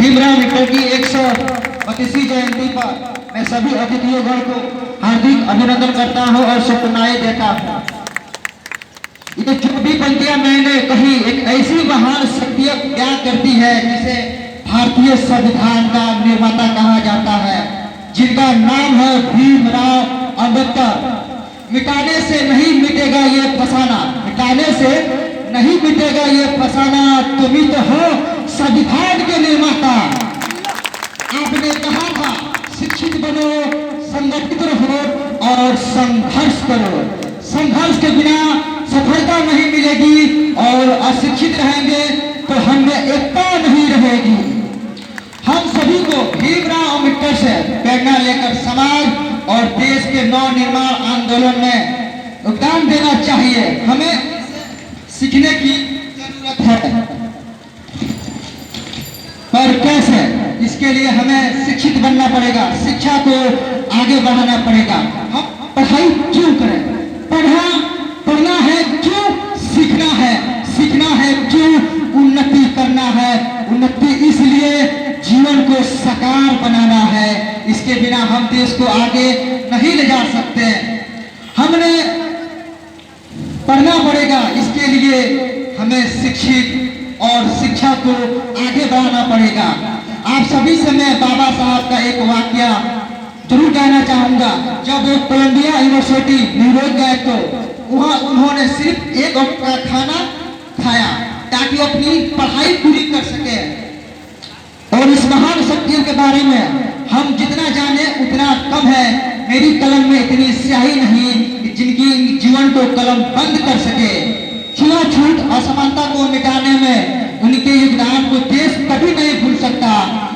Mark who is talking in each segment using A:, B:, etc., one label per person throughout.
A: भीमराव अम्बेडकर की 132वीं जयंती पर मैं सभी अतिथियों को हार्दिक अभिनंदन करता हूं और शुभकामनाएं देता हूं। ये जो भी पंक्तियां मैंने कही एक ऐसी महान शक्तियां क्या करती है जिसे भारतीय संविधान का निर्माता कहा जाता है, जिनका नाम है भीमराव अम्बेडकर। मिटाने से नहीं मिटेगा ये फसाना, मिटाने से नहीं मिटेगा ये फसाना, तुम ही तो हो संविधान के निर्माता। आपने कहा था शिक्षित बनो, संगठित रहो और संघर्ष करो। संघर्ष के बिना सफलता नहीं मिलेगी और अशिक्षित रहेंगे तो हमें एकता नहीं रहेगी। हम सभी को भीमराव अम्बेडकर से प्रेरणा लेकर समाज और देश के नव निर्माण आंदोलन में योगदान देना चाहिए। हमें सीखने की जरूरत है, पर कैसे? इसके लिए हमें शिक्षित बनना पड़ेगा, शिक्षा को आगे बढ़ाना पड़ेगा। हम पढ़ाई क्यों करें? पढ़ना है क्यों? सीखना है क्यों? उन्नति करना है, उन्नति इसलिए जीवन को साकार बनाना है। इसके बिना हम देश को आगे नहीं ले जा सकते। हमने पढ़ना पड़ेगा, इसके लिए हमें शिक्षित और शिक्षा को आगे बढ़ाना पड़ेगा। आप सभी से मैं बाबा साहब का एक वाकया जरूर कहना चाहूंगा। जब वो कोलंबिया यूनिवर्सिटी न्यूयॉर्क गए तो वहां उन्होंने सिर्फ एक वक्त का खाना खाया ताकि वो अपनी पढ़ाई पूरी कर सके। और इस महान शक्तियों के बारे में हम जितना जाने उतना कम है। मेरी कलम में इतनी स्याही नहीं जिनकी जीवन को कलम बंद कर सके। छूआछूत असमानता को मिटाने में उनके योगदान को देश कभी नहीं भूल सकता।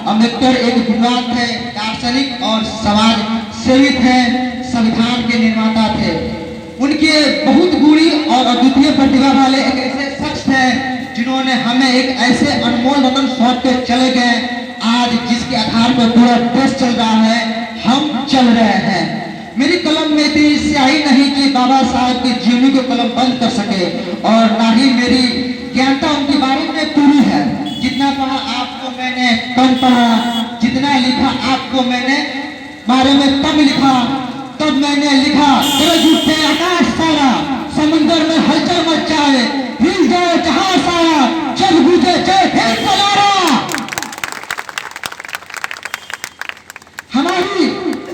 A: अम्बेडकर एक विद्वान थे, दार्शनिक और समाज सेवी थे, संविधान के निर्माता थे। उनके बहुत गुणी और अद्वितीय प्रतिभा वाले एक ऐसे शख्स थे जिन्होंने हमें एक ऐसे अनमोल रतन सौंप के चले गए। आज जिसके आधार पर पूरा देश चल रहा है, हम चल रहे हैं। मेरी कलम में इतनी स्याही नहीं कि बाबा साहब की जीवनी को कलम बंद कर सके, और ना ही मेरी ज्ञानता उनके बारे में पूरी है। जितना पढ़ा आपको मैंने कम पढ़ा, जितना लिखा आपको मैंने बारे में कम लिखा। तब मैंने लिखा गरज उठे आकाश सारा, समुद्र में हलचल मच जाए, हिल जाए जहां सारा, चल बूझे जय हिंद सलारा। हमारी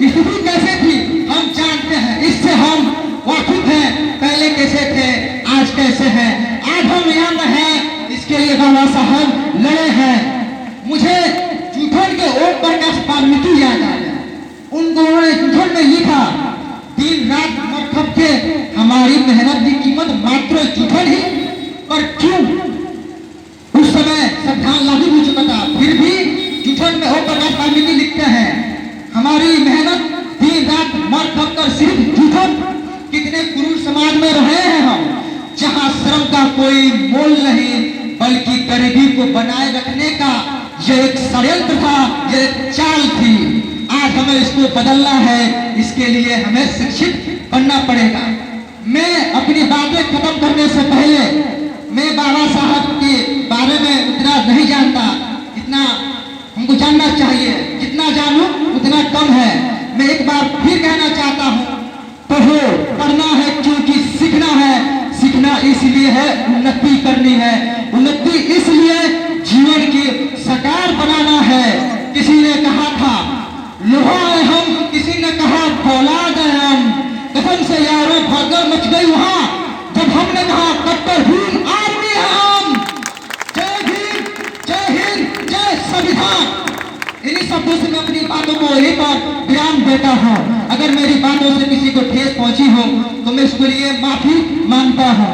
A: स्थिति कैसे थी हम जानते हैं, इससे हम वाकिफ हैं। पहले कैसे थे, आज कैसे हैं। आज हम यहाँ हैं, इसके लिए बाबा साहब लड़े हैं। मुझे जूठन के ओम प्रकाश वाल्मीकि याद आ गया। उन्होंने जूठन में लिखा दिन रात मर खप के हमारी मेहनत की कीमत मात्र जूठन ही। पर क्यों? उस समय संविधान लागू हो चुका था, फिर भी जूठन में ओम प्रकाश वाल्मीकि लिखते हैं हमारी मेहनत दिन रात मर खप कर सिर्फ जूठन। कितने क्रूर समाज में रहे हैं हम, जहां श्रम का कोई मोल नहीं बल्कि गरीबी को बनाए रखने का यह एक षड्यंत्र था, यह एक चाल थी। आज हमें इसको बदलना है, इसके लिए हमें शिक्षित बनना पड़ेगा। मैं अपनी बातें खत्म करने से पहले मैं बाबा साहब के बारे में उतना नहीं जानता जितना हमको जानना चाहिए। जितना जानूं उतना कम है। मैं एक बार फिर कहना चाहता हूँ, पढ़ना है क्योंकि सीखना है। सीखना इसलिए है उन्नति करनी है, उन्नति इसलिए जीवन की साकार बनाना है। किसी ने कहा था लोहा है हम, किसी ने कहा फौलाद है हम। कसम से यारों भगदड़ मच गई वहां जब हमने कहा कट्टर भीम आर्मी है हम। जय भीम, जय हिंद, जय संविधान। इन्हीं शब्दों से मैं अपनी बातों को यहीं पर विराम देता हूँ। अगर मेरी बातों से किसी को ठेस पहुंची हो तो मैं इसके लिए माफी मांगता हूँ।